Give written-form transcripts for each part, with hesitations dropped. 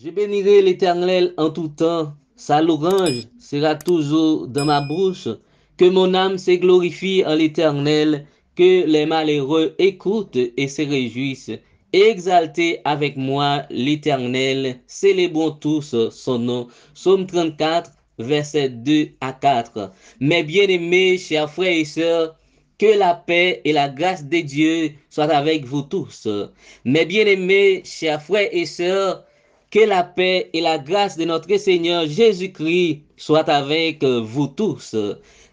Je bénirai l'Éternel en tout temps. Sa louange sera toujours dans ma bouche. Que mon âme se glorifie en l'Éternel. Que les malheureux écoutent et se réjouissent. Exaltez avec moi l'Éternel. Célébrons tous son nom. Psaume 34, versets 2 à 4. Mes bien-aimés, chers frères et sœurs, que la paix et la grâce de Dieu soient avec vous tous. Mes bien-aimés, chers frères et sœurs, que la paix et la grâce de notre Seigneur Jésus-Christ soient avec vous tous.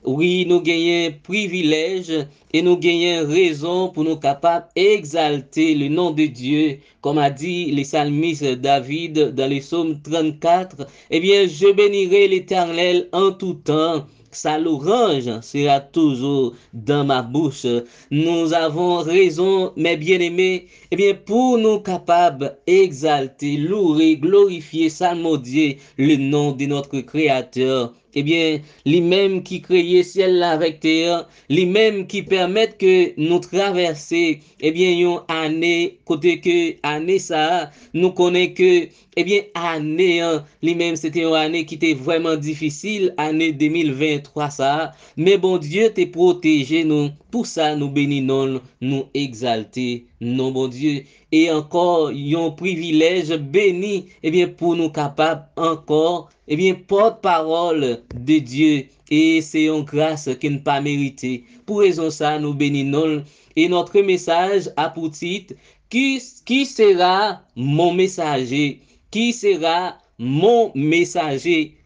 Oui, nous gagnons privilège et nous gagnons raison pour nous capables d'exalter le nom de Dieu, comme a dit le psalmiste David dans le psaume 34. Eh bien, je bénirai l'Éternel en tout temps. Sa louange sera toujours dans ma bouche. Nous avons raison, mes bien-aimés, eh bien, pour nous capables d'exalter, louer, glorifier, salmodier le nom de notre Créateur. Eh bien, lui-même qui créait ciel là avec terre, lui-même qui permettent que nous traverser, eh bien, une année, côté que année ça, nous connaît que, eh bien, année, hein, lui-même, c'était une année qui était vraiment difficile, année 2023 ça, mais bon Dieu t'es protégé nous, pour ça nous bénissons, nous exalter, non bon Dieu, et encore, un privilège béni, eh bien, pour nous capables encore, eh bien, porte-parole de Dieu. Et c'est une grâce qui n'est pas méritée. Pour raison ça, nous bénissons. Et notre message a pour titre, qui sera mon messager? Qui sera mon messager?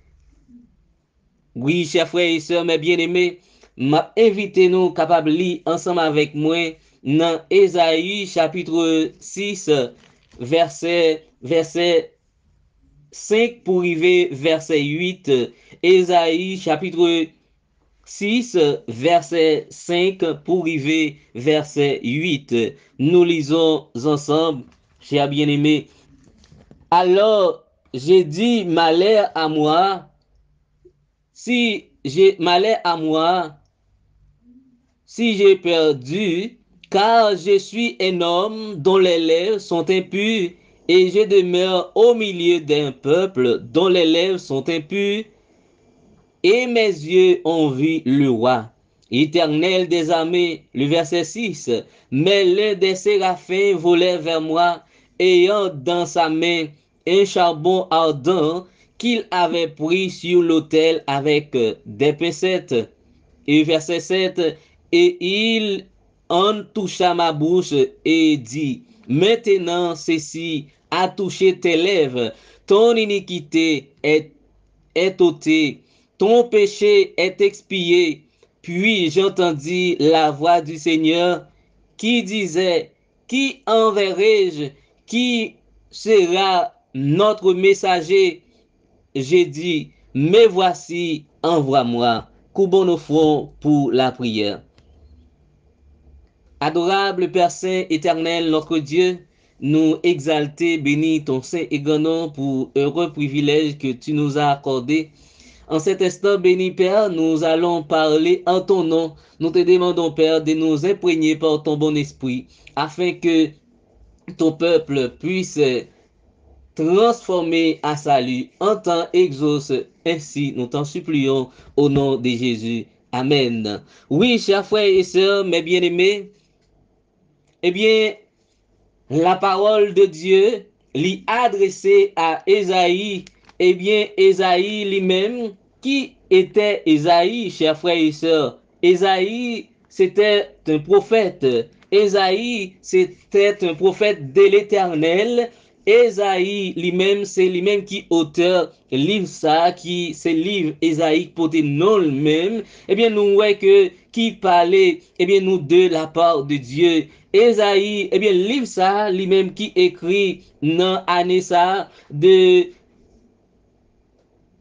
Oui, chers frères et sœurs, mes bien-aimés, m'a invité nous capables de lire ensemble avec moi dans Ésaïe chapitre 6, verset 5 pour arriver verset 8. Ésaïe chapitre 6, verset 5 pour arriver verset 8. Nous lisons ensemble, chers bien-aimés. Alors, j'ai dit malheur à moi, si j'ai malheur à moi, si j'ai perdu, car je suis un homme dont les lèvres sont impures, et je demeure au milieu d'un peuple dont les lèvres sont impures, et mes yeux ont vu le roi. Éternel des armées, le verset 6, mais l'un des séraphins volait vers moi, ayant dans sa main un charbon ardent qu'il avait pris sur l'autel avec des pincettes. Et verset 7, et il en toucha ma bouche et dit, maintenant ceci a touché tes lèvres, ton iniquité est ôtée, ton péché est expié. Puis j'entendis la voix du Seigneur qui disait, qui enverrai-je? Qui sera notre messager? J'ai dit, me voici, envoie-moi. Coupons nos fronts pour la prière. Adorable Père Saint éternel, notre Dieu, nous exalter, bénis ton Saint et grand nom pour heureux privilège que tu nous as accordé. En cet instant, béni Père, nous allons parler en ton nom. Nous te demandons, Père, de nous imprégner par ton bon esprit, afin que ton peuple puisse transformer à salut, entend, exauce. Ainsi, nous t'en supplions au nom de Jésus. Amen. Oui, chers frères et sœurs, mes bien-aimés, eh bien, la parole de Dieu lui adressée à Ésaïe, eh bien, Ésaïe lui-même, qui était Ésaïe, chers frères et sœurs? Ésaïe, c'était un prophète. Ésaïe, c'était un prophète de l'Éternel. Ésaïe lui-même, c'est lui-même qui auteur livre ça, qui c'est livre Ésaïe pour non lui-même. Eh bien, nous voyons que qui parlait, eh bien, nous de la part de Dieu. Esaïe, eh bien, livre ça, lui-même qui écrit dans l'année ça de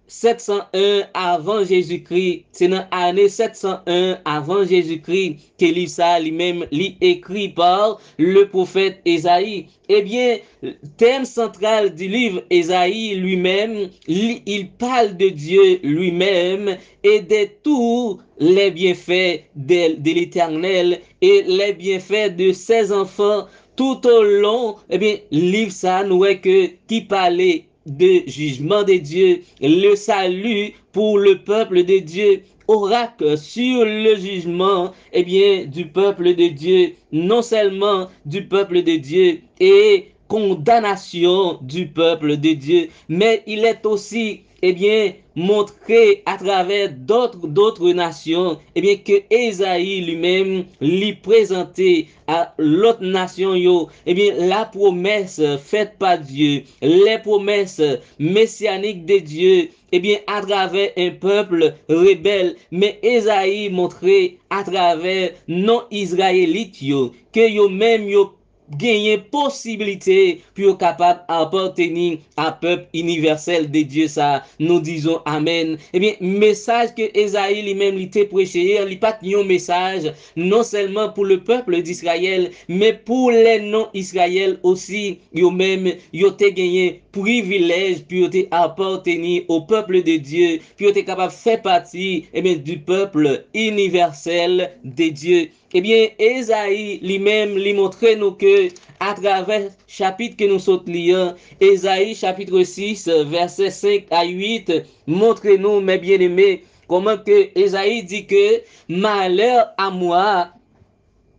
701 avant Jésus-Christ. C'est dans l'année 701 avant Jésus-Christ que livre ça lui-même écrit par le prophète Esaïe. Eh bien, le thème central du livre Esaïe lui-même, il parle de Dieu lui-même et de tous les bienfaits de l'Éternel et les bienfaits de ses enfants tout au long, eh bien, livre ça, nous est que qui parlait de jugement de Dieu, le salut pour le peuple de Dieu, oracle sur le jugement, eh bien, du peuple de Dieu, non seulement du peuple de Dieu, et condamnation du peuple de Dieu, mais il est aussi, eh bien, montré à travers d'autres nations, eh bien, que Esaïe lui-même lui présentait à l'autre nation, yo, eh bien, la promesse faite par Dieu, les promesses messianiques de Dieu, eh bien, à travers un peuple rebelle, mais Esaïe montrait à travers non-israélites, yo, que yo même yo gagner possibilité pour capable appartenir à peuple universel de Dieu ça nous disons amen. Eh bien message que Esaïe lui-même lui était prêché, il pas un message non seulement pour le peuple d'Israël mais pour les non-Israël aussi, yo même yo te gagné privilège pour te appartenir au peuple de Dieu, pour te capable faire partie eh bien du peuple universel de Dieu. Eh bien, Esaïe lui-même lui montrait nous que à travers chapitre que nous sommes liés, Esaïe chapitre 6, verset 5 à 8, montre-nous, mes bien-aimés, comment que Esaïe dit que malheur à moi,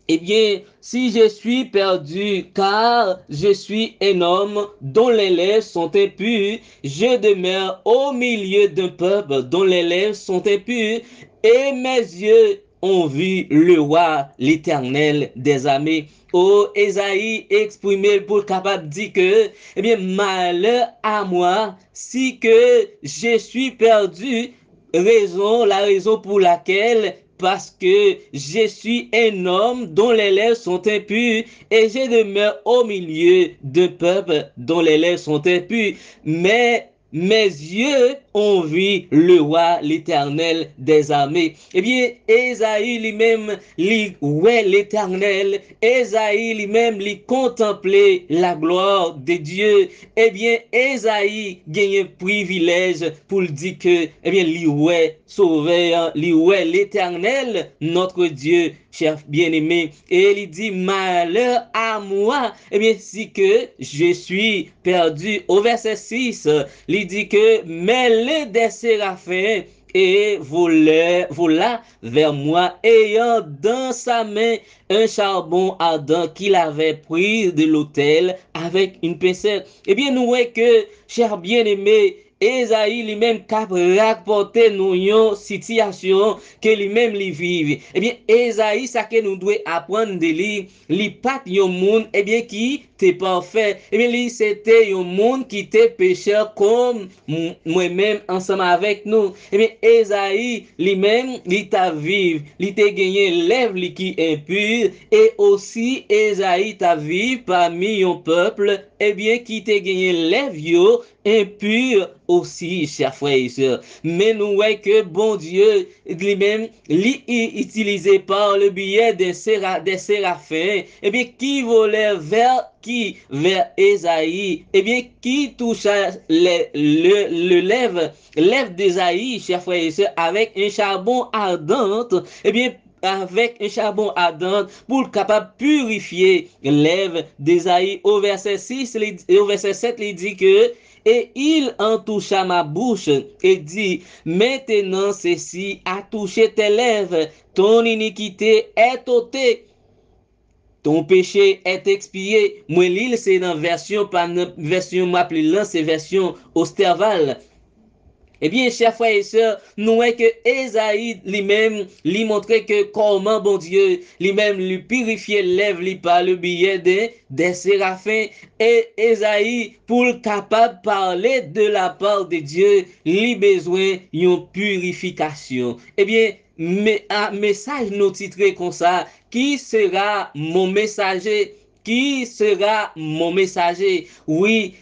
eh bien, si je suis perdu, car je suis un homme dont les lèvres sont impures, je demeure au milieu d'un peuple dont les lèvres sont impures, et mes yeux ont vu le roi, l'Éternel des armées. Oh, Esaïe exprimé pour capable de dire que, eh bien, malheur à moi, si que je suis perdu, la raison pour laquelle parce que je suis un homme dont les lèvres sont impures et je demeure au milieu d'un peuple dont les lèvres sont impures. Mais mes yeux ont vu le roi, l'Éternel des armées. Eh bien, Esaïe lui-même, ouais l'éternel, Esaïe lui-même, lui contemplait la gloire de Dieu. Eh bien, Esaïe gagne un privilège pour dire que, eh bien, lui ouais, sauveur, lui ouais l'éternel, notre Dieu, cher bien-aimé. Et il dit, malheur à moi, eh bien, si que je suis perdu. Au verset 6, il dit que, mêlez des séraphins, et vola vers moi, ayant dans sa main un charbon ardent qu'il avait pris de l'autel avec une pincette. Eh bien, nous voyons que, cher bien-aimé, Esaïe lui-même cap rapporter nous une situation que lui-même lui vive. Eh bien, Esaïe, ça que nous devons apprendre de lui, lui pas un monde, eh bien, qui t'es parfait. Eh bien, lui, c'était un monde qui était pécheur comme moi-même ensemble avec nous. Eh bien, Esaïe, lui-même, il t'a vive, il t'a gagné lèvres qui impure, et aussi Esaïe t'a vive parmi un peuple, eh bien, qui t'a gagné lèvres impur aussi, chers frères et sœurs. Mais nous voyons que bon Dieu lui-même l'utilisé par le biais des séraphins, eh bien, qui volait vers Esaïe, eh bien, qui toucha le lèvre d'Esaïe, chers frères et sœurs, avec un charbon ardent, eh bien, avec un charbon ardent pour capable purifier l'èvre d'Esaïe. Au verset 6 et au verset 7, il dit que et il en toucha ma bouche et dit, maintenant ceci a touché tes lèvres, ton iniquité est ôtée, ton péché est expié. Moi, l'île, c'est dans version, pas version m'appelée là, c'est version Osterval. Eh bien, chers frères et sœurs, nous voyons que Esaïe lui-même lui montrait que comment bon Dieu lui-même lui purifiait lèvres par le biais des séraphins. Et Esaïe, pour capable parler de la part de Dieu, lui besoin d'une purification. Eh bien, un message nous titré comme ça, qui sera mon messager? Qui sera mon messager? Oui,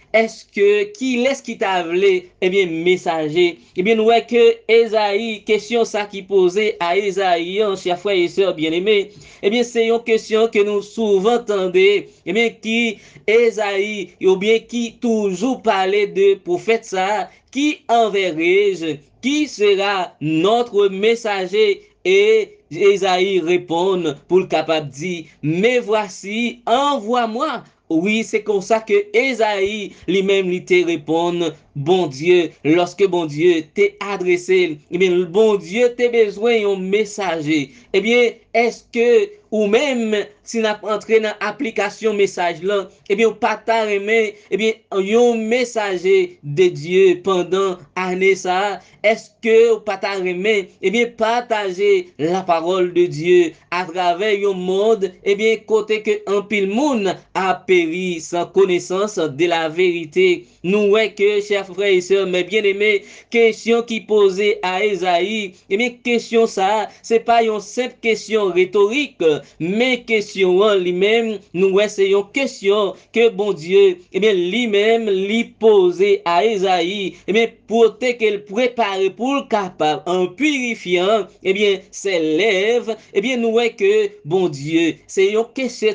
qui est-ce qui t'a appelé? Eh bien, messager. Eh bien, nous voyons que Esaïe, question ça qui posait à Esaïe, chers frères et sœurs bien-aimés, eh bien, c'est une question que nous souvent entendons, eh bien, qui Esaïe, ou bien qui toujours parlait de prophète ça, qui enverrai-je? Qui sera notre messager? Et Esaïe répond pour le capable dit, mais voici, envoie-moi, oui, c'est comme ça que Esaïe lui-même lui te répond, bon Dieu, lorsque bon Dieu t'est adressé, eh bien, bon Dieu t'es besoin d'un messager. Eh bien, est-ce que, ou même, si n'a entré dans l'application message là, eh bien, ou pas ta remet, eh bien, un messager de Dieu pendant année ça, est-ce que ou pas ta remet, eh bien, partager la parole de Dieu à travers un monde, eh bien, côté que un pile monde a péri sans connaissance de la vérité. Nous, ouais, que, chers frères et sœurs, mes bien-aimés, question qui posée à Esaïe, eh bien, question ça, c'est pas une simple question rhétorique, mais question en lui-même, nous, ouais, c'est une question que bon Dieu, eh bien, lui-même, lui posé à Esaïe, eh bien, pour qu'elle prépare pour le capable, en purifiant, eh bien, ses lèvres, eh bien, nous, ouais, que bon Dieu, c'est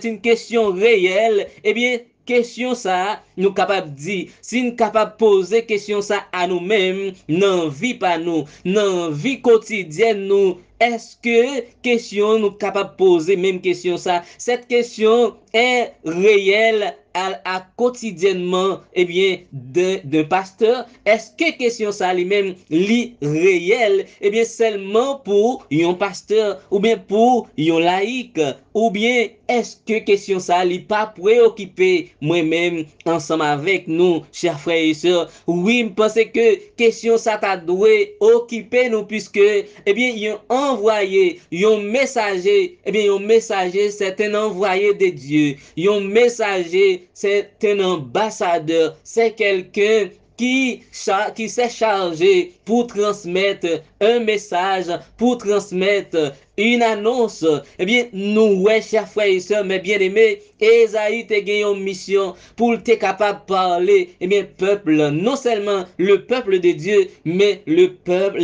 une question réelle, eh bien, question ça, nous capables de dire, si nous capables de poser question ça à nous-mêmes, dans vie pas nous, dans vie quotidienne nous, est-ce que question nous capables de poser même question ça, cette question est réelle à quotidiennement, eh bien, d'un pasteur, est-ce que question ça lui-même, li réel, eh bien, seulement pour un pasteur, ou bien pour un laïc, ou bien, est-ce que question ça li pas préoccupé moi-même, ensemble avec nous, chers frères et sœurs? Oui, je pense que question ça t'a doué occuper nous, puisque, eh bien, il a envoyé, un messager, eh bien, un messager, c'est un envoyé de Dieu. Un messager, c'est un ambassadeur, c'est quelqu'un qui s'est chargé pour transmettre un message, pour transmettre une annonce. Eh bien, nous, ouais, chers frères et sœurs, mes bien-aimés, Esaïe te gagné une mission pour être capable de parler, eh bien, peuple, non seulement le peuple de Dieu, mais le peuple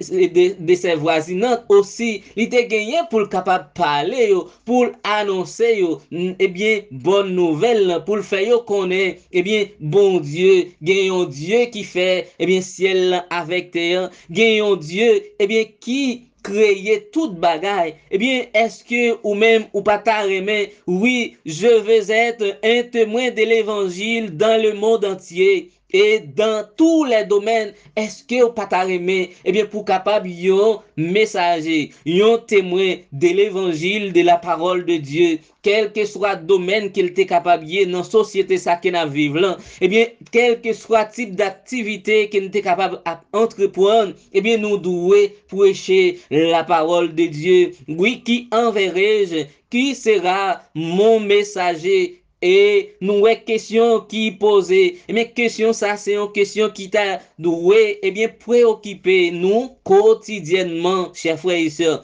de ses voisinantes aussi. Il te gagné pour être capable de parler, pour annoncer, eh bien, bonne nouvelle, pour le faire connaître, eh bien, bon Dieu, gagne un Dieu qui fait, eh bien, ciel avec terre, gagne un Dieu, eh bien, qui créer toute bagaille, eh bien, est-ce que ou même ou pas carrément, oui, je veux être un témoin de l'évangile dans le monde entier et dans tous les domaines, est-ce que ou pas carrément, eh bien, pour capable yon messager, yon témoin de l'évangile, de la parole de Dieu, quel que soit le domaine qu'il était capable de dans la société ça qu'il a vivre là, eh bien, quel que soit le type d'activité qu'il était capable d'entreprendre, eh bien, nous devons prêcher la parole de Dieu. Oui, qui enverrai-je? Qui sera mon messager? Et nous, question qui posée. Eh bien, question ça, c'est une question qui t'a doué, eh bien, préoccuper nous quotidiennement, chers frères et sœurs.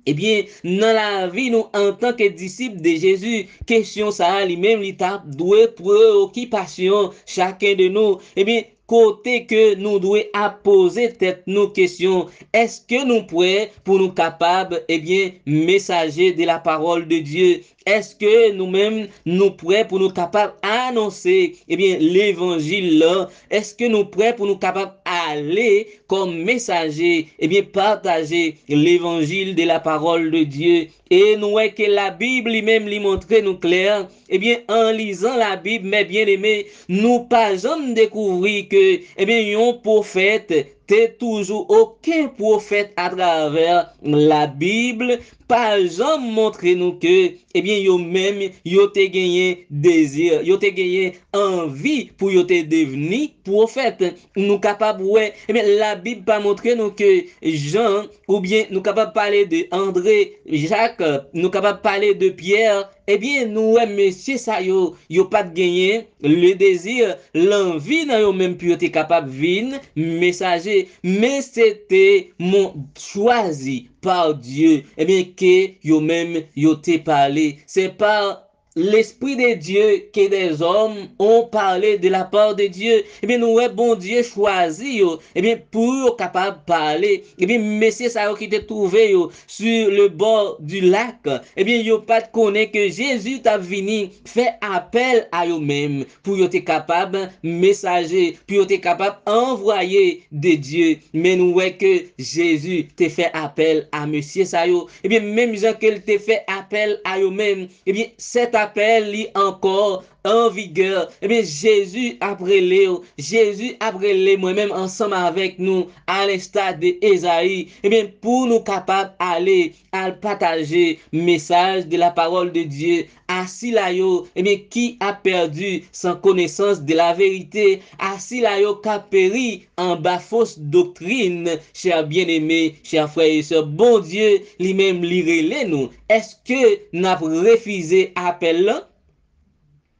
Eh bien, dans la vie, nous, en tant que disciples de Jésus, question ça, lui-même, l'étape doué préoccupation, chacun de nous. Eh bien, côté que nous devons poser tête nos questions, est-ce que nous prêts pour nous capables, eh bien, messager de la parole de Dieu? Est-ce que nous-mêmes, nous prêts pour nous capables annoncer, eh bien, l'évangile là? Est-ce que nous prêts pour nous capables aller comme messager, eh bien, partager l'évangile de la parole de Dieu? Et nous voyons que la Bible lui-même lui montre nous clair, eh bien, en lisant la Bible, mes bien-aimés, nous pas jamais découvrir que, eh bien, un prophète, t'es toujours aucun prophète à travers la Bible, pas jamais montrer nous que, eh bien, yo même, yo te gagné désir, yo te gagné envie pour yo te devenir prophète. Nous capables, ouais, eh bien, la Bible pas montrer nous que Jean, ou bien, nous capables parler de André, Jacques, nous capables parler de Pierre, eh bien, nous, ouais, monsieur, ça, yo pas de gagner le désir, l'envie, dans yo même, puis yo te capable de venir, messager, mais c'était mon choisi par Dieu, eh bien, que yo même, yo te parlé. C'est par l'Esprit de Dieu que des hommes ont parlé de la part de Dieu. Eh bien, nous, bon Dieu choisi, eh bien, pour capable de parler. Eh bien, messieurs, ça qui te trouvé sur le bord du lac. Eh bien, yo pas de connaître que Jésus t'a venu faire appel à eux-mêmes pour yo te capable messager, pour yo te capable envoyer de Dieu. Mais nous, que Jésus te fait appel à monsieur ça. Eh bien, même gens qu'il te fait appel à eux-mêmes, eh bien, cet appel appel li encore en vigueur. Eh bien, Jésus après Léo, Jésus après les moi-même ensemble avec nous à l'instar d'Ésaïe. Eh bien, pour nous capables d'aller à partager message de la parole de Dieu à Silayo, eh bien, qui a perdu sans connaissance de la vérité, à Silayo qui a péri en bas fausse doctrine, chers bien-aimés, chers frères et sœurs, bon Dieu, lui-même lirez-les nous. Est-ce que n'a refusé appel là?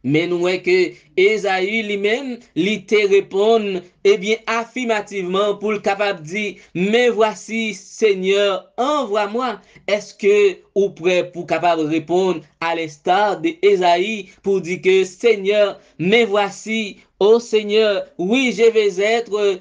Mais nous voyons que Esaïe lui-même, lui te répond, eh bien, affirmativement pour le capable de dire, mais voici, Seigneur, envoie-moi. Est-ce que ou prêt pour capable répondre à l'instar d'Esaïe pour dire que Seigneur, mais voici, oh Seigneur, oui, je vais être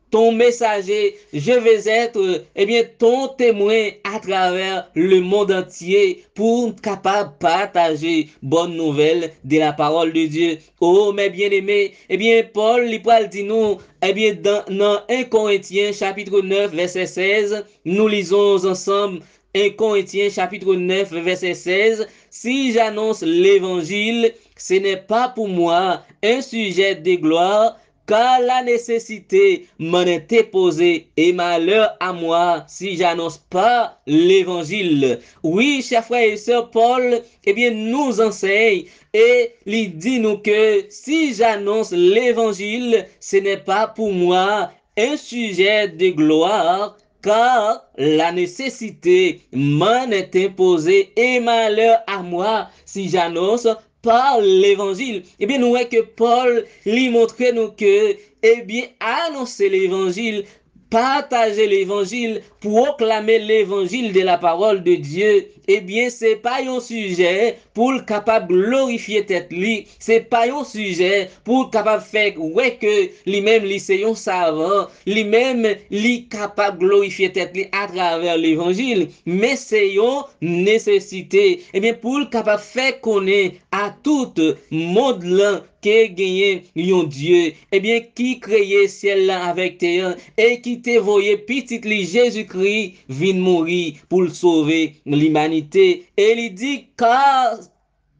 ton messager, je vais être eh bien ton témoin à travers le monde entier pour capable partager bonne nouvelle de la parole de Dieu. Oh mes bien-aimés, eh bien Paul il dit nous eh bien dans 1 Corinthiens chapitre 9 verset 16, nous lisons ensemble 1 Corinthiens chapitre 9 verset 16, si j'annonce l'évangile, ce n'est pas pour moi un sujet de gloire, car la nécessité m'en est imposée et malheur à moi si j'annonce pas l'évangile. Oui, chers frères et sœurs, Paul, eh bien, nous enseigne et il dit nous que si j'annonce l'évangile, ce n'est pas pour moi un sujet de gloire, car la nécessité m'en est imposée et malheur à moi si j'annonce par l'évangile. Eh bien, nous voyons que Paul lui montrait nous que, eh bien, annoncer l'évangile, partager l'évangile, proclamer l'évangile de la parole de Dieu, eh bien, c'est pas un sujet pour le capable glorifier tête li, c'est pas un sujet pour le capable faire ouais que lui-même li c'est un savant, lui-même li capable glorifier tête li à travers l'évangile, mais c'est une nécessité, eh bien, pour le capable faire connaître à tout monde là qui gagné un Dieu, eh bien, qui créé ciel là avec terre et qui te voyé petit li Jésus-Christ vient mourir pour sauver l'humanité. Et il dit car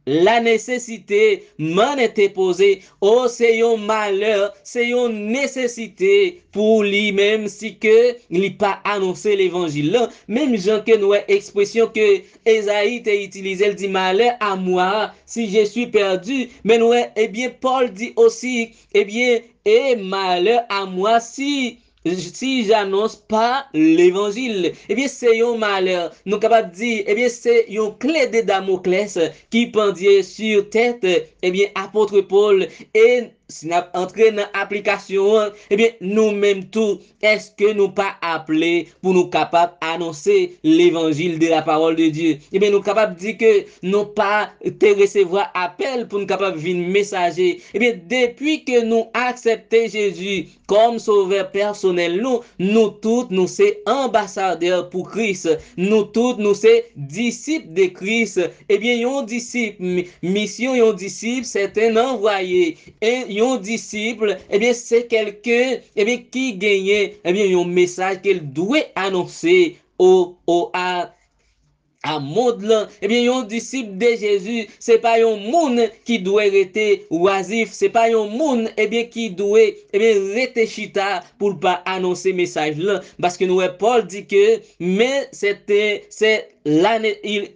la nécessité m'en était posée. Oh, c'est un malheur, c'est une nécessité pour lui-même si que il pas annoncé l'évangile là. Même Jean que nous expression que Esaïe t'a utilisé, il dit malheur à moi si je suis perdu. Mais nous, eh bien, Paul dit aussi, eh bien, et malheur à moi si j'annonce pas l'évangile, eh bien, c'est un malheur. Nous sommes capables de dire, eh bien, c'est une clé de Damoclès qui pendait sur tête, eh bien, apôtre Paul, et si nous entré dans l'application, eh bien, nous-mêmes tout, est-ce que nous pas appelés pour nous capables d'annoncer l'évangile de la parole de Dieu? Eh bien, nous capables de dire que nous pas te recevoir appel pour nous capables de venir messager. Eh bien, depuis que nous acceptons Jésus comme sauveur personnel, nous tous, nous sommes ambassadeurs pour Christ. Nous tous, nous sommes disciples de Christ. Eh bien, un disciple, mission, un disciple, c'est un envoyé. Et un disciple, eh bien, c'est quelqu'un, eh bien, qui gagne, eh bien, un message qu'il doit annoncer à monde là, eh bien, un disciple de Jésus, c'est pas un monde qui doit rester oisif, c'est pas un monde, eh bien, qui doit, eh bien, rester chita pour pas annoncer message là. Parce que nous, Paul dit que, mais c'est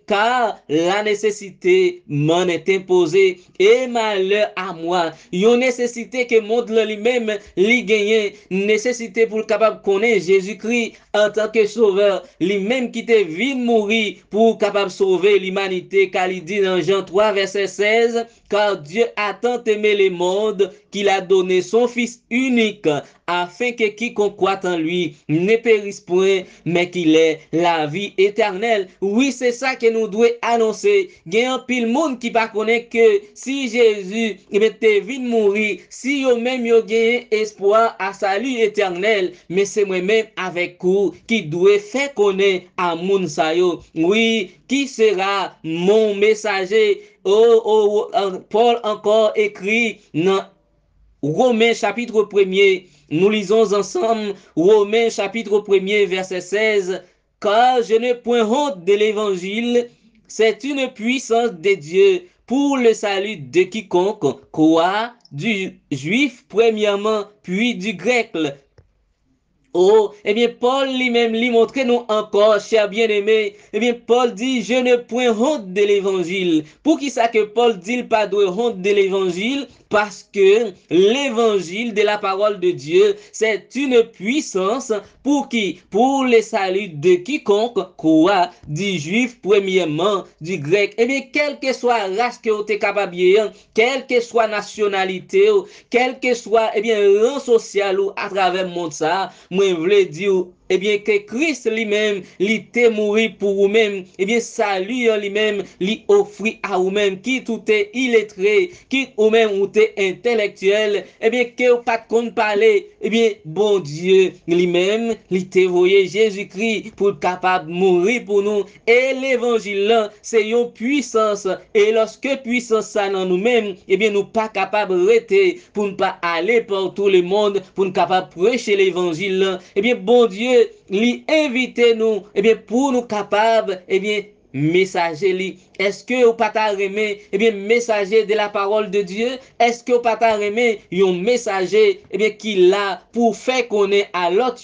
car la nécessité m'en est imposée et malheur à moi. Une nécessité que monde lui-même lui gagne, nécessité pour le capable connaître Jésus-Christ en tant que sauveur, lui-même qui te vient mourir pour capable sauver l'humanité, car il dit dans Jean 3 verset 16, car Dieu a tant aimé le monde qu'il a donné son Fils unique afin que quiconque croit en lui ne périsse point, mais qu'il ait la vie éternelle. Oui, c'est ça que nous devons annoncer. Il y a un pile monde qui ne connaît que si Jésus te venu mourir, si yo même yo gagné espoir à salut éternel, mais c'est moi-même avec vous qui doit faire connaître à moun sa yo. Oui, qui sera mon messager? Paul encore écrit dans Romains chapitre 1er, nous lisons ensemble Romains chapitre 1er verset 16, car je n'ai point honte de l'évangile, c'est une puissance de Dieu pour le salut de quiconque croit, du juif premièrement, puis du grec. Oh, eh bien, Paul lui-même lui montre nous encore, cher bien-aimé. Eh bien, Paul dit, je ne point honte de l'évangile. Pour qui ça que Paul dit pas de honte de l'évangile? Parce que l'évangile de la parole de Dieu, c'est une puissance pour qui? Pour le salut de quiconque croit, du juif premièrement, du grec. Eh bien, quelle que soit la race que vous êtes capable, quelle que soit la nationalité, quel que soit, eh bien, rang social ou à travers le monde ça, moi, je voulais dire, eh bien, que Christ lui-même, il était mort pour vous-même, eh bien, salut lui-même, lui offrit à vous-même, qui tout est illettré, qui vous-même ou est intellectuel, eh bien, que vous pas de compte parler, eh bien, bon Dieu, lui-même, il était voyé Jésus-Christ pour être capable de mourir pour nous, et l'évangile là, c'est une puissance, et lorsque puissance ça dans nous-mêmes, eh bien, nous pas capables de rester pour ne pas aller par tout le monde, pour ne capable de prêcher l'évangile là, eh bien, bon Dieu, lui invite nous, eh bien, pour nous capables, eh bien, messager lui. Est-ce que vous pas remet, eh bien, messager de la parole de Dieu? Est-ce que vous pas remet un messager, eh bien, qui l'a pour faire connaître à l'autre,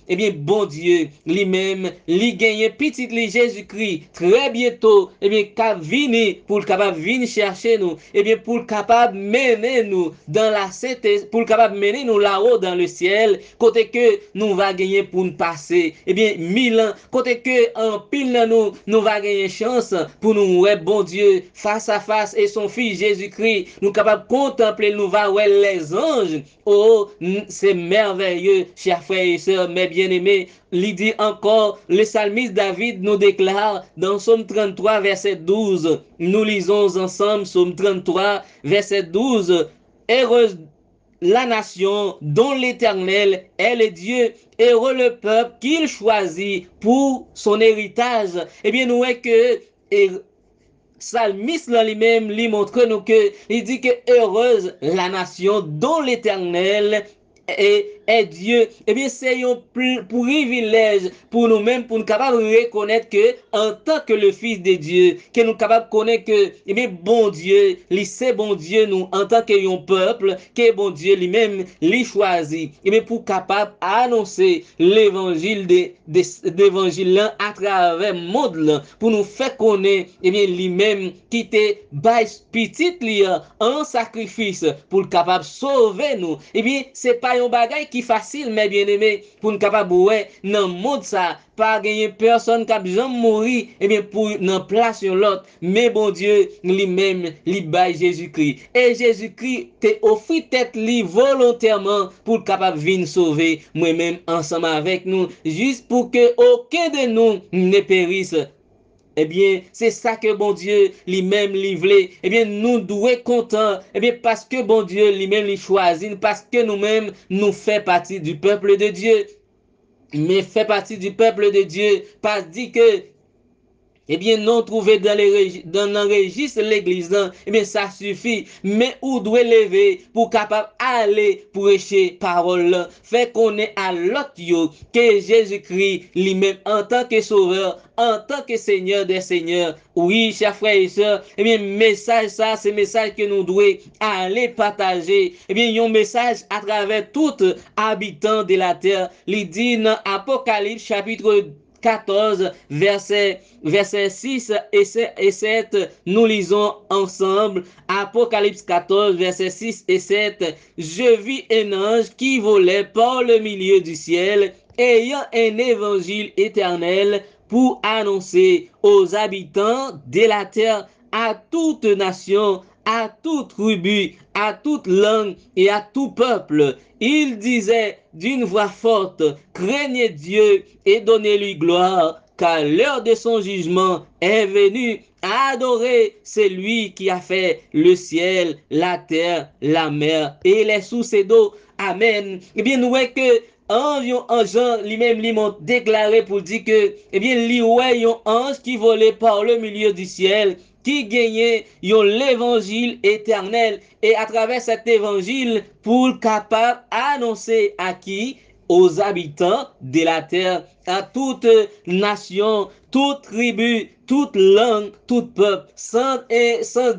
eh bien, bon Dieu, lui-même, lui gagne petit Jésus-Christ, très bientôt, eh bien, qu'a vini pour le capable venir chercher nous, eh bien, pour le capable mener nous dans la sainteté, pour le capable mener nous là-haut dans le ciel, côté que nous va gagner pour nous passer, eh bien, 1000 ans, côté que en pile nous va gagner chance pour nous, ouais, bon Dieu, face à face et son fils Jésus-Christ, nous capables de contempler, nous va, ouais, les anges, oh, c'est merveilleux, chers frères et sœurs, mes bien-aimés, il dit encore, le psalmiste David nous déclare dans Psaume 33, verset 12, nous lisons ensemble Psaume 33, verset 12, heureuse la nation dont l'Éternel est le Dieu, heureux le peuple qu'il choisit pour son héritage. Eh bien, nous voyons que Psalmiste lui-même lui montre nous que il dit que heureuse la nation dont l'Éternel est Dieu. Eh bien, c'est un privilège pour nous-mêmes, pour nous capables de reconnaître que, en tant que le Fils de Dieu, que nous capables de connaître que, eh bien, bon Dieu, c'est bon Dieu, nous, en tant que peuple, que bon Dieu lui-même, lui choisit. Eh bien, pour capable annoncer l'évangile d'évangile là à travers le monde là, pour nous faire connaître, eh bien, lui-même, qui était petit en sacrifice pour le capable sauver nous. Eh bien, c'est pas un bagage qui facile, mais bien aimé, pour nous capable, ouais, dans le monde ça, pas gagner personne qui a besoin de mourir, eh bien, pour n'en place sur l'autre. Mais bon Dieu, lui-même, lui baille Jésus-Christ. Et Jésus-Christ t'a offert tête li volontairement pour capable venir sauver moi-même ensemble avec nous, juste pour que aucun de nous ne périsse. Eh bien, c'est ça que bon Dieu lui-même livré. Eh bien, nous devons être contents. Eh bien, parce que bon Dieu lui-même lui choisit, parce que nous-mêmes, nous faisons partie du peuple de Dieu. Mais fait partie du peuple de Dieu, pas dit que eh bien, non trouvé dans le registre de l'église, eh bien, ça suffit. Mais où doit lever pour capable aller prêcher parole, fait qu'on est à l'autre que Jésus-Christ lui-même en tant que sauveur, en tant que Seigneur des Seigneurs. Oui, chers frères et sœurs, eh bien, message ça, c'est message que nous devons aller partager. Eh bien, un message à travers tout habitant de la terre. Il dit dans Apocalypse chapitre 14, verset 6 et 7, nous lisons ensemble Apocalypse 14, verset 6 et 7. Je vis un ange qui volait par le milieu du ciel, ayant un évangile éternel pour annoncer aux habitants de la terre, à toute nation, à toute tribu, à toute langue et à tout peuple. Il disait d'une voix forte, craignez Dieu et donnez-lui gloire, car l'heure de son jugement est venue. Adorez celui qui a fait le ciel, la terre, la mer et les sources d'eau. Amen. Eh bien, nous voyons que en Jean lui-même lui m'a déclaré pour dire que, eh bien, lui ouais un ange qui volait par le milieu du ciel, qui gagnait l'évangile éternel, et à travers cet évangile pour capable annoncer à qui? Aux habitants de la terre, à toute nation, toute tribu, toute langue, tout peuple, sans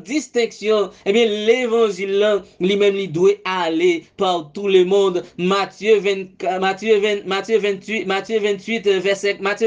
distinction, eh bien, l'évangile, lui-même, il doit aller par tout le monde. Matthieu 24, Matthieu 28, Matthieu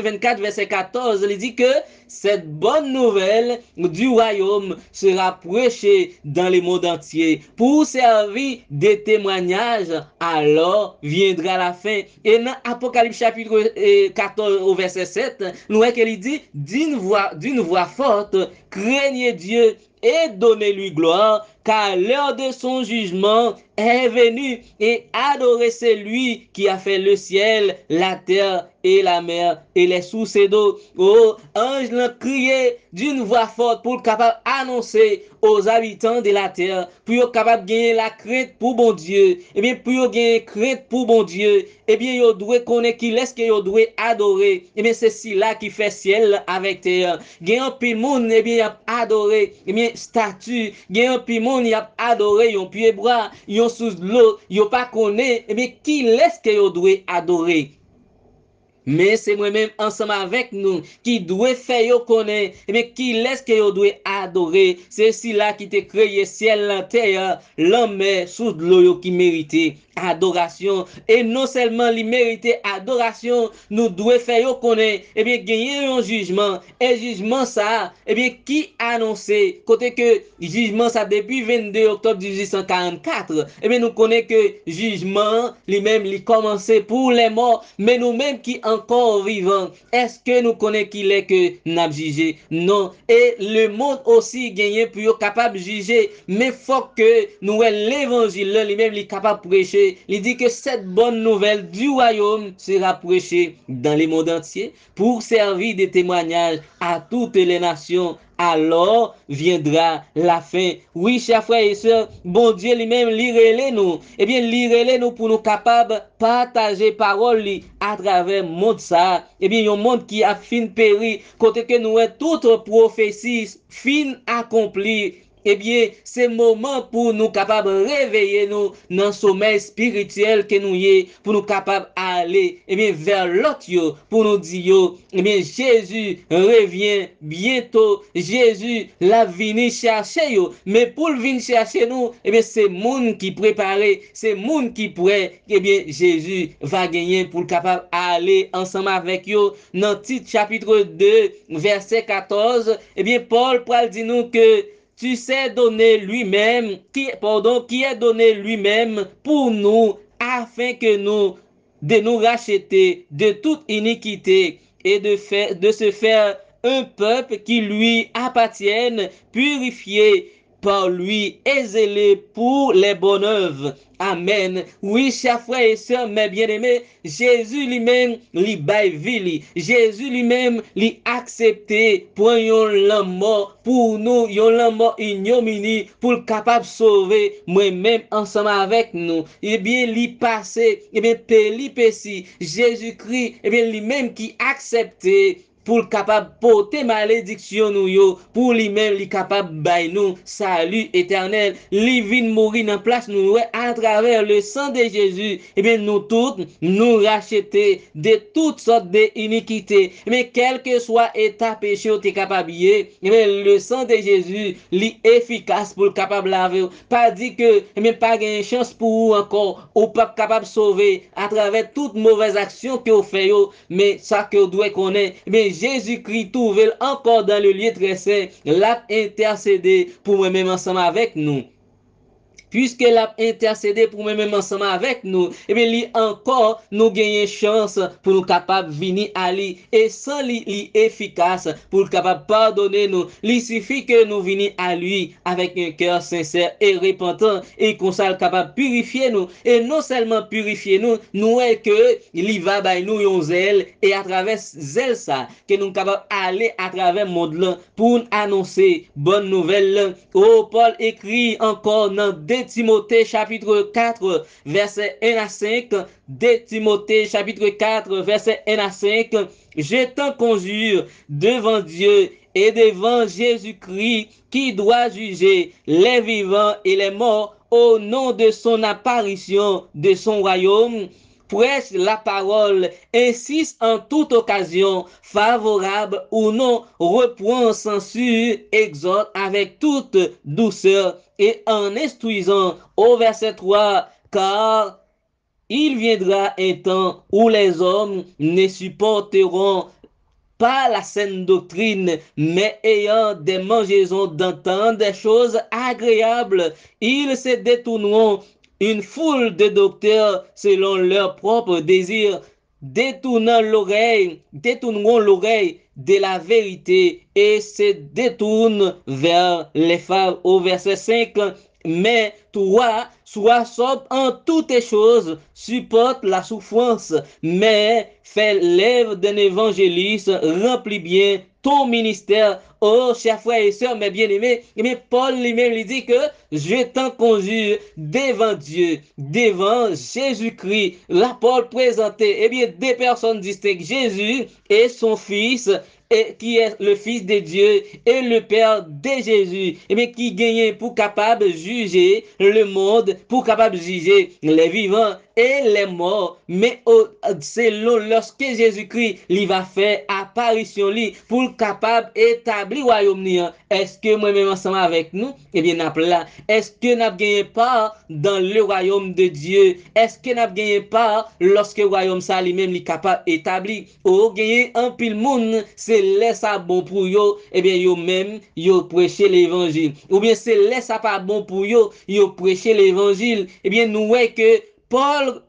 24, verset 14, il dit que cette bonne nouvelle du royaume sera prêchée dans le monde entier pour servir de témoignage. Alors viendra la fin. Et dans Apocalypse chapitre 14 au verset 7, nous voyons qu'il dit d'une voix forte, craignez Dieu et donnez-lui gloire, car l'heure de son jugement est venue, et adorez celui qui a fait le ciel, la terre et la mer et les sources d'eau. Oh, ange l'a crié d'une voix forte pour capable annoncer aux habitants de la terre, pour capable gagner la crainte pour bon Dieu. Eh bien, pour gagner crainte pour bon Dieu, eh bien, yo doit connaître qui est-ce que yo doit adorer. Eh bien, c'est cela qui fait ciel avec terre. Gagne un pile monde, eh bien, y a adoré, eh bien, statue. Gagne un pile monde, y a adoré, yon pied bras, yon sous l'eau, yo pas connaît, eh bien, qui est-ce que yo doit adorer. Mais c'est moi-même ensemble avec nous qui doit faire connaître, mais qui laisse que vous doit adorer. C'est cela qui t'a créé ciel, la terre, l'homme sous l'eau qui méritait adoration. Et non seulement il méritait adoration, nous devons faire connaître, et bien gagner un jugement. Et jugement ça, et bien qui annoncé, côté que jugement ça depuis 22 octobre 1844, et bien nous connaissons que jugement lui-même il commencé pour les morts, mais nous-mêmes qui encore vivants, est-ce que nous connaissons qu'il est que n'a jugé? Non. Et le monde aussi gagné pour être capable de juger, mais faut que nous l'évangile lui-même il est capable de prêcher. Il dit que cette bonne nouvelle du royaume sera prêchée dans le monde entier pour servir de témoignage à toutes les nations. Alors viendra la fin. Oui, chers frères et sœurs, bon Dieu lui-même lirez-les nous. Eh bien, lirez-les nous pour nous capables partager parole à travers le monde ça. Eh bien, un monde qui a fin péri, côté que nous est toute prophétie fin accomplie. Eh bien, c'est moment pour nous capables de réveiller nous dans le sommeil spirituel que nous y est, pour nous capables d'aller, eh bien, vers l'autre, pour nous dire, eh bien, Jésus revient bientôt, Jésus l'a venu chercher, mais pour venir chercher nous, eh bien, c'est monde qui prépare, c'est monde qui prêt, eh bien, Jésus va gagner pour capable aller ensemble avec eux. Dans le titre chapitre 2, verset 14, eh bien, Paul dit nous que tu sais donner lui-même, qui est donné lui-même pour nous, afin que de nous racheter de toute iniquité et de se faire un peuple qui lui appartienne, purifié par lui et zélé pour les bonnes œuvres. Amen. Oui, chers frères et sœurs, mes bien-aimés, Jésus lui-même, lui baille vie, Jésus lui-même, lui accepté pour yon mort, pour nous, yon mort ignominie, pour le capable de sauver, moi-même, ensemble avec nous. Eh bien, lui passé, eh bien, péripétie, Jésus-Christ, eh bien, lui-même qui accepté, pour le capable porter malédiction nous yo, pour lui-même lui capable bailler nous salut éternel, lui vient mourir dans place nous à travers le sang de Jésus. Et bien nous tous nous racheter de toutes sortes d'iniquités, mais quel que soit état péché ou t'es capable, et bien le sang de Jésus lui efficace pour le capable laver. Pas dit que même pas gain chance pour vous encore ou pas capable de sauver à travers toute mauvaise action que vous faites, mais ça que vous devez connaître, mais Jésus-Christ trouve encore dans le lieu très saint, l'a intercédé pour moi-même ensemble avec nous. Puisque l'a intercédé pour moi-même ensemble avec nous, et bien, lui encore, nous gagnons chance pour nous capables de venir à lui, et sans lui efficace pour nous capables de pardonner nous. Il suffit que nous venions à lui avec un cœur sincère et repentant, et qu'on soit capable de purifier nous, et non seulement purifier nous, nous est que il va by nous un zèle, et à travers zèle ça, que nous sommes capables d'aller à travers le monde là, pour annoncer bonne nouvelle. Oh, Paul écrit encore dans 2 Timothée chapitre 4 verset 1 à 5, 2 Timothée chapitre 4 verset 1 à 5, je t'en conjure devant Dieu et devant Jésus-Christ qui doit juger les vivants et les morts au nom de son apparition, de son royaume, prêche la parole, insiste en toute occasion, favorable ou non, reprend, censure, exhorte avec toute douceur et en instruisant au verset 3, car il viendra un temps où les hommes ne supporteront pas la saine doctrine, mais ayant des mangeaisons d'entendre des choses agréables, ils se détourneront une foule de docteurs selon leurs propres désirs, détourneront l'oreille de la vérité et se détournent vers les fables. Au verset 5, mais toi, sois sobre en toutes les choses, supporte la souffrance, mais fais l'œuvre d'un évangéliste, remplis bien ton ministère. Oh, chers frères et sœurs, mes bien-aimés, Paul lui-même lui dit que je t'en conjure devant Dieu, devant Jésus-Christ. Là, Paul présentait, deux personnes distinctes, Jésus et son Fils, et qui est le Fils de Dieu et le Père de Jésus, qui gagnait pour capable juger le monde, pour capable juger les vivants et les morts, mais selon lorsque Jésus-Christ il va faire apparition pour capable établir le royaume. Est-ce que moi-même ensemble avec nous, là, est-ce que nous gagné part dans le royaume de Dieu? Est-ce que nous gagné part lorsque le royaume ça lui-même est capable d'établir? Ou gagné un pile monde, c'est laisse ça bon pour yo, yo même yo prêcher l'évangile. Ou bien c'est laisse ça pas bon pour yo prêcher l'évangile. Nous voyons que Paul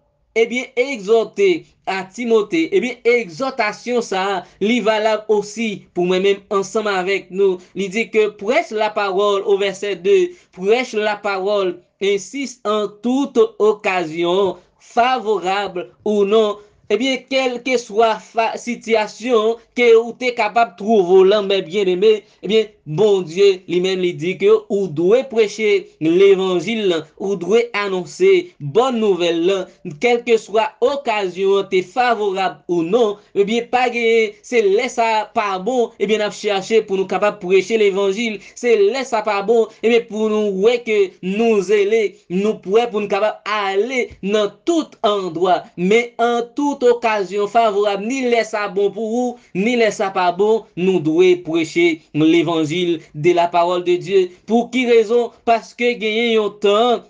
exhorté à Timothée, exhortation ça, li valable aussi pour moi-même ensemble avec nous. Il dit que prêche la parole au verset 2, prêche la parole, insiste en toute occasion, favorable ou non, quelle que soit la situation que vous êtes capable de trouver là, mais bien aimé, bon Dieu lui-même lui dit que vous devez prêcher l'évangile, vous devez annoncer bonne nouvelle, quelle que soit occasion, t'es favorable ou non, pas gagner, c'est laisse ça pas bon, n'a cherché pour nous capable de prêcher l'évangile, c'est laisse ça pas bon, pour nous ouais que nous aider, nous pourrait pour nous capable aller dans tout endroit, mais en toute occasion favorable, ni laisse ça bon pour vous, ni laisse ça pas bon, nous devons prêcher l'évangile de la parole de Dieu. Pour qui raison? Parce que gagner un temps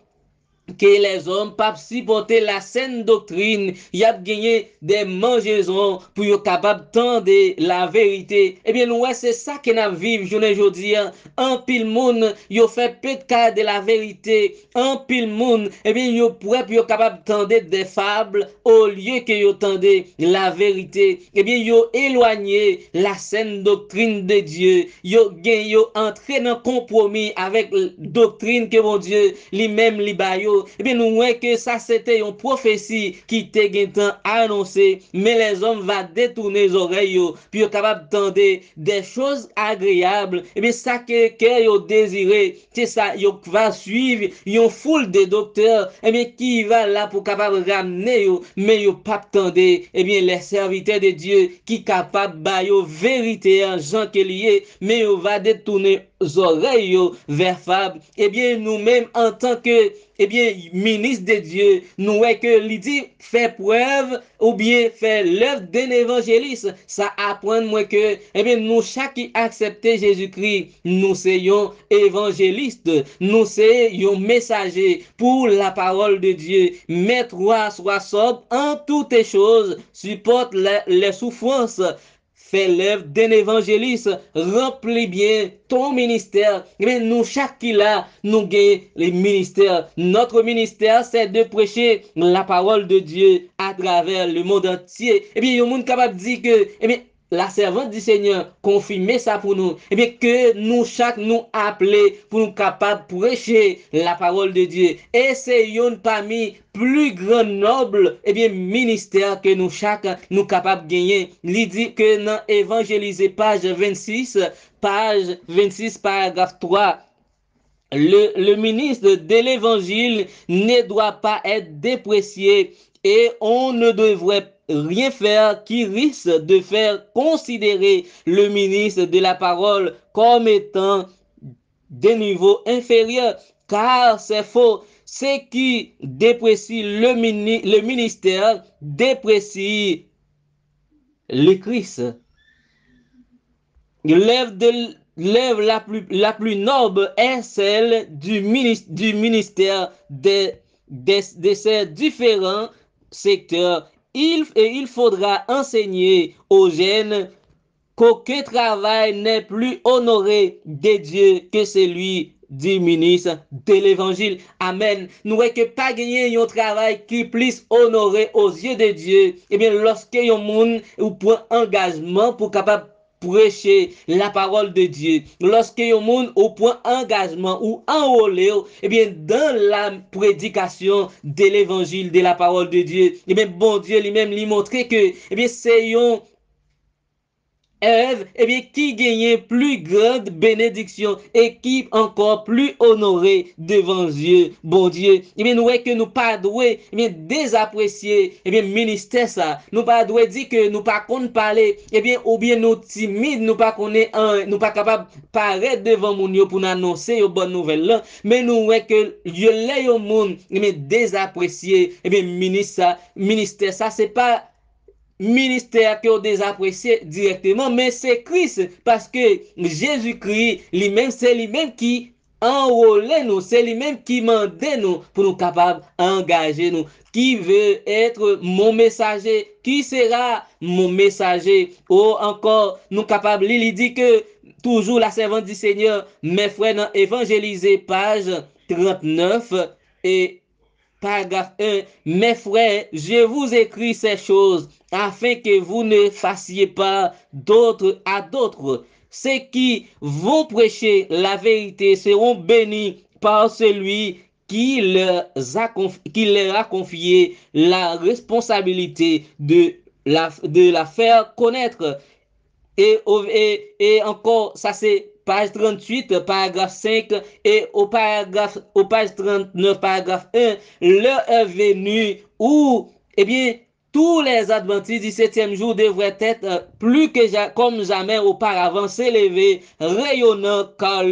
que les hommes pas supporter la saine doctrine, y a gagné des mangeaisons pour être capable d'entendre la vérité. Nous, c'est ça que nous vivons journée aujourd'hui. Un pile monde, yo fait peu de cas de la vérité. Un pile monde, yo pourrait pour capable d'entendre des fables au lieu que yo entendez la vérité. Yo éloigné la saine doctrine de Dieu. Yo entré dans compromis avec la doctrine que mon Dieu lui-même li ba yo. Nous voyons que ça c'était une prophétie qui était annoncée, mais les hommes vont détourner les oreilles puis être capable d'entendre des choses agréables. Ça que cœur yo désiré, c'est ça yo va suivre une foule de docteurs qui va là pour capable ramener yo, mais yo pas attendre les serviteurs de Dieu qui capable ba yo vérité en Jean que lié, mais yo va détourner les oreilles vers fable. Nous-mêmes en tant que ministre de Dieu, nous voyons que l'idée fait preuve ou bien fait l'œuvre d'un évangéliste. Ça apprend moi que nous chaque qui accepte Jésus-Christ, nous soyons évangélistes, nous soyons messagers pour la parole de Dieu. Mettre roi soit sobre en toutes les choses, supporte les souffrances, fais l'œuvre d'un évangéliste, remplis bien ton ministère. Nous, chaque qui là, nous gagnons les ministères. Notre ministère, c'est de prêcher la parole de Dieu à travers le monde entier. Il y a un monde capable de dire que, la servante du Seigneur confirme ça pour nous. Que nous, chaque nous appelés pour nous capables de prêcher la parole de Dieu. Et c'est un parmi plus grand noble, ministère que nous chaque nous capables de gagner. Il dit que dans Évangéliser page 26, paragraphe 3, le ministre de l'évangile ne doit pas être déprécié et on ne devrait rien faire qui risque de faire considérer le ministre de la parole comme étant de niveau inférieur, car c'est faux. ce qui déprécie le ministère déprécie le Christ. L'œuvre la plus noble est celle du ministère de ces différents secteurs. Il faudra enseigner aux jeunes qu'aucun travail n'est plus honoré de Dieu que celui du ministre de l'évangile. Amen. Nous voyons que pas gagner un travail qui plus honoré aux yeux de Dieu. Eh bien, lorsque un monde ou prend engagement pour capable prêcher la parole de Dieu, lorsque un monde ou prend engagement ou enrôlé, eh bien, dans la prédication de l'évangile, de la parole de Dieu, eh bien, bon Dieu lui-même lui montrer que, eh bien, c'est un œuvre, eh bien, qui gagnait plus grande bénédiction et qui encore plus honoré devant Dieu, bon Dieu. Eh bien, nous voyons que nous pas doué, eh bien, désapprécier, eh bien, ministère ça. Nous pas doué dire que nous pas qu'on parler, eh bien, ou bien nous timides, nous pas connaît nous pas capable paraître devant mon yo pour nous annoncer une bonne nouvelle là. Mais nous voyons que yo les au monde, eh bien, désapprécier, eh bien, ministère ça, c'est pas ministère que vous désappréciez directement, mais c'est Christ, parce que Jésus-Christ, lui-même, c'est lui-même qui enrôle nous, c'est lui-même qui mande nous pour nous capables d'engager nous. Qui veut être mon messager? Qui sera mon messager? Ou encore, nous capables, il dit que toujours la servante du Seigneur, mes frères, dans évangéliser, page 39 et paragraphe 1, mes frères, je vous écris ces choses afin que vous ne fassiez pas d'autres à d'autres. Ceux qui vont prêcher la vérité seront bénis par celui qui leur a confié la responsabilité de la faire connaître. Et encore, ça c'est page 38, paragraphe 5, et au page 39, paragraphe 1, l'heure est venue où, eh bien, tous les adventistes du septième jour devraient être plus que comme jamais auparavant s'élever, rayonnant, car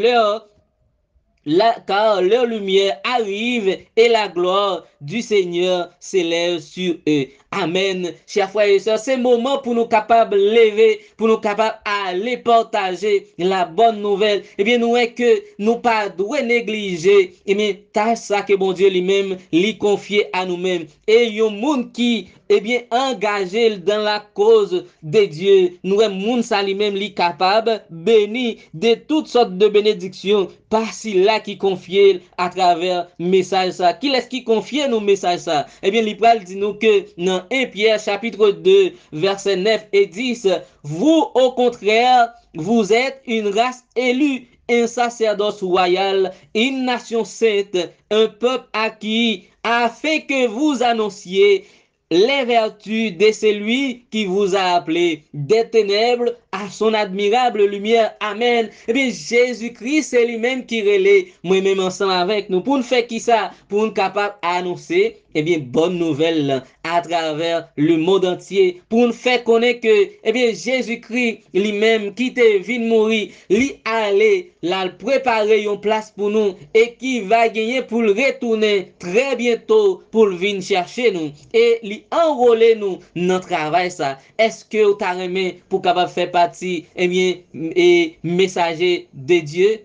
leur lumière arrive et la gloire du Seigneur s'élève sur eux. Amen. Chers frères et sœurs, c'est le moment pour nous capables de lever, pour nous capables d'aller partager la bonne nouvelle. Eh bien, nous est que nous pas devons négliger. Eh bien, t'as ça que bon Dieu lui-même lui confier à nous-mêmes. Et il y a un monde qui eh bien, engagé dans la cause de Dieu. Nous, un monde ça lui-même, lui capable, béni de toutes sortes de bénédictions, par si là qui confie à travers message ça. Qui est-ce qui confie nos messages ça? Eh bien, l'Ipral dit nous que dans 1 Pierre chapitre 2, versets 9 et 10, vous, au contraire, vous êtes une race élue, un sacerdoce royal, une nation sainte, un peuple acquis, afin que vous annonciez les vertus de celui qui vous a appelé des ténèbres à son admirable lumière. Amen. Eh bien, Jésus-Christ, c'est lui-même qui relaie, moi-même ensemble avec nous, pour nous faire qui ça? Pour nous capables d'annoncer, eh bien, bonne nouvelle à travers le monde entier, pour nous faire connaître que, eh bien, Jésus-Christ lui-même qui te vient mourir, lui aller, là, préparer une place pour nous, et qui va gagner pour le retourner très bientôt pour venir chercher nous, et lui enrôler nous dans le travail ça. Est-ce que vous avez aimé pour capable faire partie, eh bien, et messager de Dieu?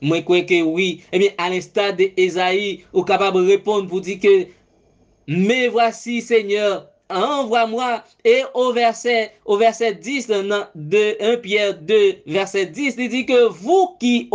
Moi, je crois que oui. Eh bien, à l'instar d'Esaïe, vous êtes capable de répondre pour dire que mais voici, Seigneur, envoie-moi. Et au verset 10 de 1 Pierre 2, verset 10, il dit que vous qui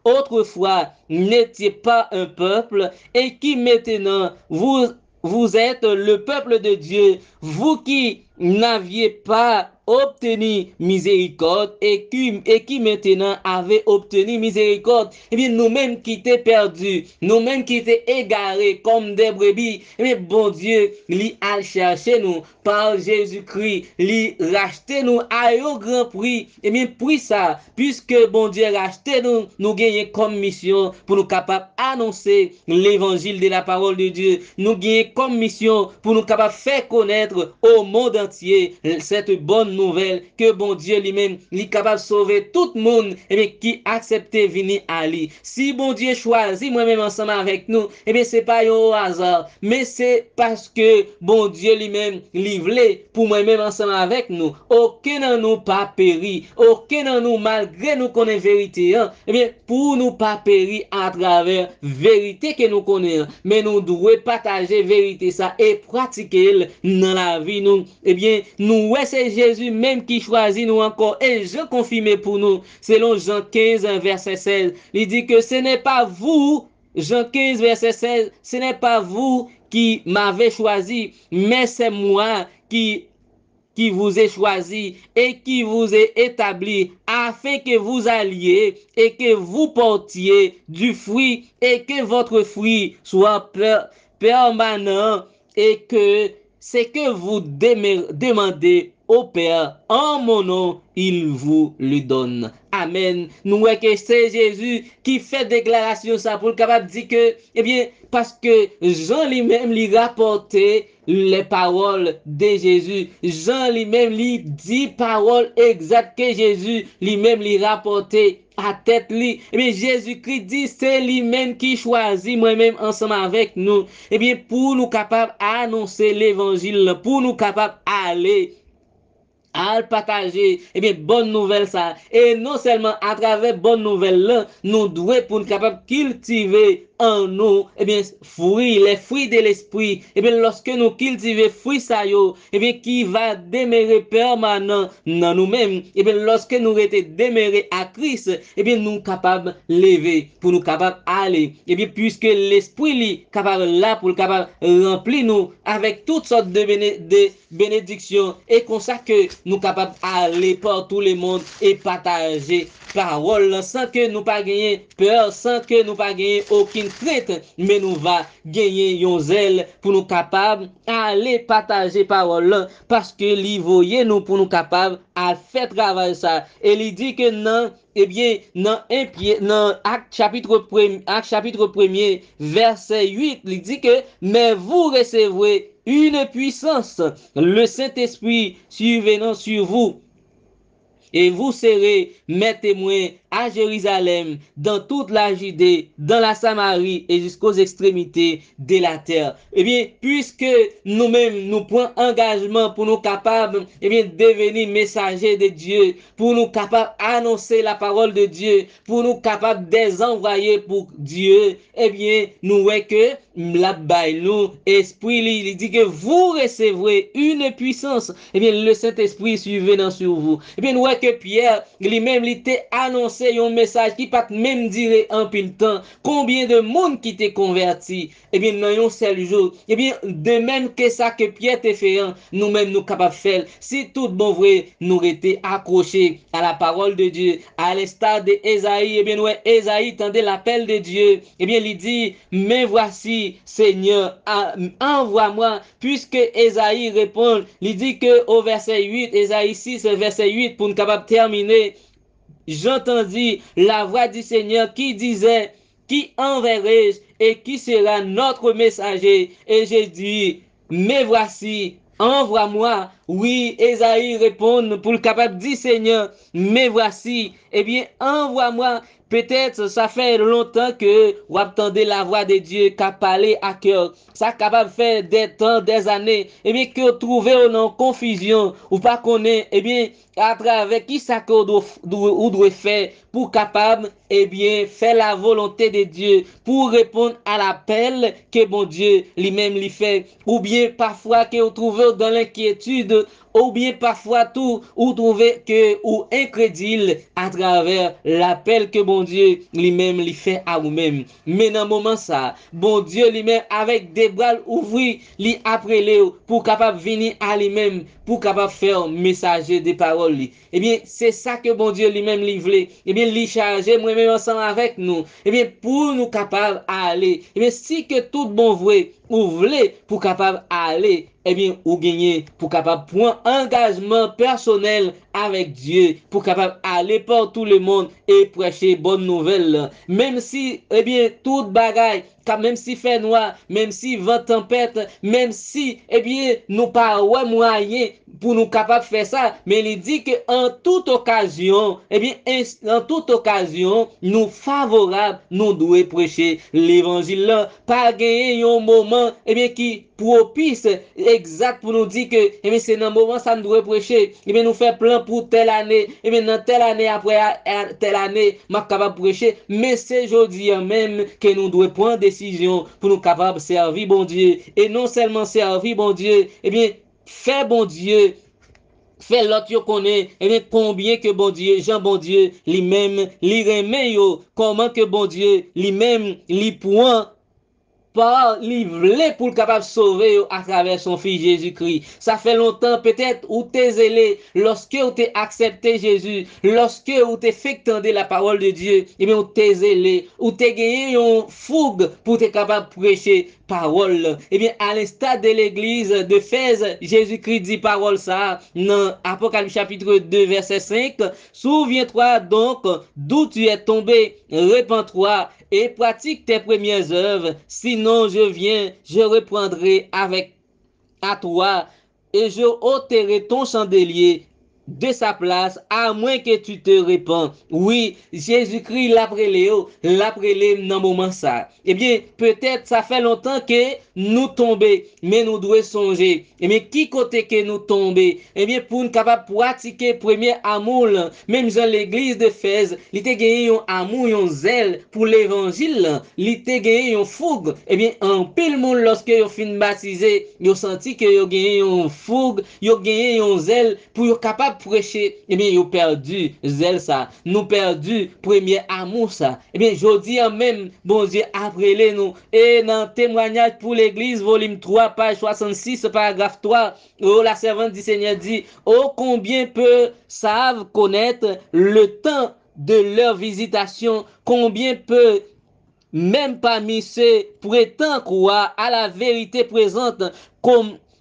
autrefois n'étiez pas un peuple et qui maintenant vous êtes le peuple de Dieu, vous qui n'aviez pas obtenu miséricorde et qui maintenant avez obtenu miséricorde, et bien nous-mêmes qui étaient perdus, nous-mêmes qui étaient égarés comme des brebis, et bien bon Dieu, lui a cherché nous par Jésus-Christ, lui racheter nous à un grand prix, et bien pour ça, puisque bon Dieu a racheté nous, nous gagnons comme mission pour nous capables d'annoncer l'évangile de la parole de Dieu, nous gagnons comme mission pour nous capables de faire connaître au monde entier cette bonne nouvelle que bon Dieu lui-même, il est capable de sauver tout le monde, et bien, qui accepte venir à lui. Si bon Dieu choisit moi-même ensemble avec nous, et bien, c'est pas au hasard, mais c'est parce que bon Dieu lui-même, livré pour moi-même ensemble avec nous. Aucun de nous pas péri, aucun de nous, malgré nous connaît vérité, hein, eh bien, pour nous pas périr à travers vérité que nous connaissons, mais nous devons partager vérité ça et pratiquer dans la vie nous. Eh bien, nous, ouais, c'est Jésus même qui choisit nous encore et je confirme pour nous, selon Jean 15, verset 16, il dit que ce n'est pas vous, Jean 15, verset 16, ce n'est pas vous qui m'avez choisi, mais c'est moi qui vous ai choisi et qui vous ai établi afin que vous alliez et que vous portiez du fruit et que votre fruit soit permanent et que c'est que vous demandez au Père en mon nom, il vous le donne. Amen. Nous voyons que c'est Jésus qui fait déclaration ça pour le capable de dire que, eh bien, parce que Jean lui-même lui rapportait les paroles de Jésus. Jean lui-même lui dit paroles exactes que Jésus lui-même lui rapportait à tête lui. Eh bien, Jésus-Christ dit, c'est lui-même qui choisit moi-même ensemble avec nous. Eh bien, pour nous capables d'annoncer l'évangile, pour nous capables d'aller à partager, eh bien, bonne nouvelle ça. Et non seulement à travers bonne nouvelle là, nous devons pour nous capables cultiver en nous, eh bien, les fruits de l'esprit. Eh bien, lorsque nous cultivons fruits ça yo, eh bien, qui va demeurer permanent dans nous-mêmes, eh bien, lorsque nous étions demeurés à Christ, eh bien, nous capables lever, pour nous capables aller. Eh bien, puisque l'esprit est capable là pour capable remplir nous avec toutes sortes de bénédictions et comme ça que nous capables d'aller par tout le monde et partager parole sans que nous pas gagner peur, sans que nous pas gagner aucune crainte, mais nous va gagner un zèle pour nous capables d'aller partager parole parce que lui voyait nous pour nous capables à faire travail ça. Et il dit que non, eh bien, dans Acte chapitre 1er, verset 8, il dit que, mais vous recevrez une puissance, le Saint-Esprit survenant sur vous, et vous serez mes témoins à Jérusalem, dans toute la Judée, dans la Samarie et jusqu'aux extrémités de la terre. Eh bien, puisque nous-mêmes nous prenons engagement pour nous capables, eh bien, devenir messagers de Dieu, pour nous capables d'annoncer la parole de Dieu, pour nous capables des envoyer pour Dieu, eh bien, nous voyons que la baille nous, esprit, il dit que vous recevrez une puissance, eh bien, le Saint-Esprit survenant sur vous. Eh bien, nous voyons que Pierre, lui-même, il t'a annoncé un message qui pas même dire en pile temps combien de monde qui t'est converti. Eh bien, dans un seul jour. Eh bien, de même que ça que Pierre t'a fait, nous-mêmes, nous capables de faire. Si tout bon vrai, nous étions accrochés à la parole de Dieu, à l'instar d'Ésaïe, eh bien, nous, Ésaïe tendait l'appel de Dieu. Eh bien, il dit, mais voici, Seigneur, envoie-moi, puisque Ésaïe répond, il dit que au verset 8, Ésaïe 6, verset 8, pour nous capable de terminer, j'entendis la voix du Seigneur qui disait, qui enverrai-je et qui sera notre messager? Et j'ai dit, mais voici, envoie-moi. Oui, Ésaïe répond pour le capable dit Seigneur, mais voici, eh bien, envoie-moi. Peut-être ça fait longtemps que vous attendez la voix de Dieu qui a parlé à cœur. Ça capable de faire des temps, des années. Eh bien, que vous trouvez en confusion ou pas connaît, eh bien, à travers qui ça que vous doit faire pour capable, eh bien, faire la volonté de Dieu, pour répondre à l'appel que bon Dieu lui-même lui fait. Ou bien, parfois, que vous trouvez dans l'inquiétude, ou bien parfois tout, ou trouver que, ou incrédule à travers l'appel que bon Dieu lui-même lui fait à vous-même. Mais dans le moment ça, bon Dieu lui-même avec des bras ouverts, lui après pour capable venir à lui-même, pour capable faire messager des paroles. Eh bien, c'est ça que bon Dieu lui-même lui voulait. Eh bien, lui charger moi-même ensemble avec nous. Eh bien, pour nous capables aller. Eh bien, si que tout bon vrai, ou voulez pour capable aller, eh bien, ou gagner pour capable prendre engagement personnel avec Dieu, pour capable aller aller par tout le monde et prêcher bonne nouvelle. Même si, eh bien, toute bagaille, même si fait noir, même si vent tempête, même si, eh bien, nous pas ouais moyen pour nous capables de faire ça, mais il dit que en toute occasion, eh bien, en toute occasion, nous favorables, nous devons prêcher l'évangile là, pas gagner un moment, eh bien, qui propice, exact pour nous dire que, eh bien, c'est dans le moment ça nous doit prêcher, eh bien, nous faire plan pour telle année, eh bien, dans telle année après telle année, nous capable de prêcher, mais c'est aujourd'hui même que nous devons prendre décision pour nous capables de servir bon Dieu, et non seulement servir bon Dieu, eh bien, faire bon Dieu, fait l'autre yo connaît, et bien combien que bon Dieu, Jean bon Dieu, lui-même, lui remet yo, comment que bon Dieu, lui-même, lui point par livrer pour le capable de sauver à travers son fils Jésus-Christ. Ça fait longtemps peut-être où t'es zélé, lorsque où t'es accepté Jésus, lorsque où t'es fait tendre la parole de Dieu, et bien où t'es zélé, où t'es gagné une fougue pour t'être capable de prêcher parole. Et bien à l'instar de l'église de Fès, Jésus-Christ dit parole ça dans Apocalypse chapitre 2 verset 5. Souviens-toi donc d'où tu es tombé, répands-toi et pratique tes premières œuvres, sinon je reprendrai avec à toi et je ôterai ton chandelier de sa place, à moins que tu te répands. Oui, Jésus-Christ l'après-les dans le moment ça. Eh bien, peut-être ça fait longtemps que nous tombons, mais nous devons songer. Eh bien, qui côté que nous tombons? Eh bien, pour nous capable pratiquer premier amour, même dans l'église de Fès, il était gagné un amour, un zèle pour l'évangile, il était gagné un fougue. Eh bien, en pile monde lorsque yo fin baptisé, yo senti que yo gagné un fougue, yo gagné un zèle pour yo capable prêcher. Eh bien, yo perdu zèle ça, nous perdu premier amour ça. Eh bien, jodi en même bon Dieu après les nous et dans témoignage pour l'église volume 3 page 66 paragraphe 3, oh la servante du Seigneur dit: "Oh combien peu savent connaître le temps de leur visitation, combien peu même parmi ceux prétendent croire à la vérité présente,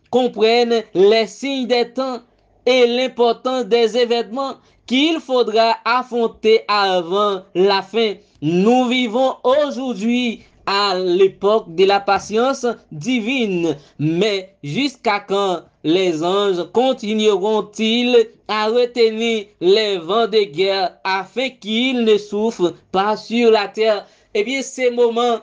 comprennent les signes des temps et l'importance des événements qu'il faudra affronter avant la fin. Nous vivons aujourd'hui à l'époque de la patience divine, mais jusqu'à quand les anges continueront-ils à retenir les vents de guerre afin qu'ils ne souffrent pas sur la terre? Eh bien, ces moments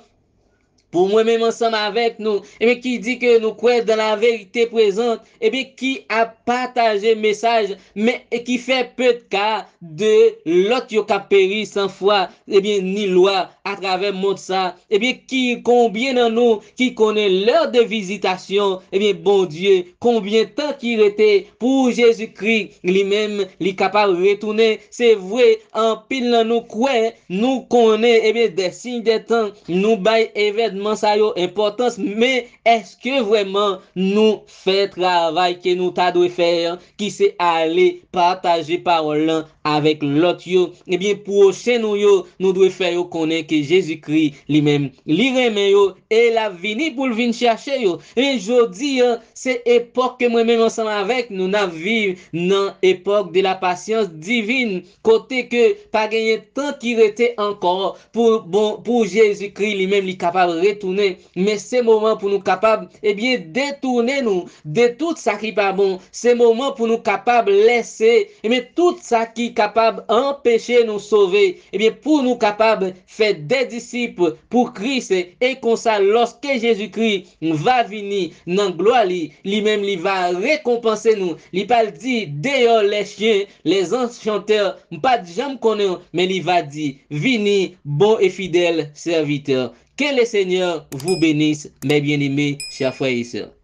pour moi-même ensemble avec nous, et bien qui dit que nous croyons dans la vérité présente, et bien qui a partagé le message, mais et qui fait peu de cas de l'autre qui a péri sans foi, et bien ni loi à travers le monde ça, et bien qui combien dans nous qui connaît l'heure de visitation, et bien bon Dieu, combien de temps qu'il était pour Jésus-Christ lui-même, il est capable de retourner, c'est vrai, en pile dans nous croyons, nous connaît, et bien des signes des temps, nous bail événements ça yo importance, mais est-ce que vraiment nous fait travail que nous t'a dû faire, qui c'est aller partager parole avec l'autre yo? Eh bien prochain nous devons faire yo connaître que Jésus-Christ lui-même li remet yo et la vini pour venir chercher yo. Et jodi c'est époque que moi-même ensemble avec nous n'a vivre dans époque de la patience divine, côté que pas gagner temps qui restait encore pour Jésus-Christ lui-même li capable retourner, mais c'est moment pour nous capables eh bien détourner nous de tout ça qui pas bon, c'est moment pour nous capables laisser eh bien tout ça qui capable empêcher nous sauver, eh bien pour nous capables faire des disciples pour Christ, et comme ça lorsque Jésus-Christ va venir dans gloire lui-même il va récompenser nous, il va dire d'ailleurs les chiens, les enchanteurs pas de jamais connaître, mais il va dire vini bon et fidèle serviteur. Que le Seigneur vous bénisse, mes bien-aimés, chers frères et sœurs.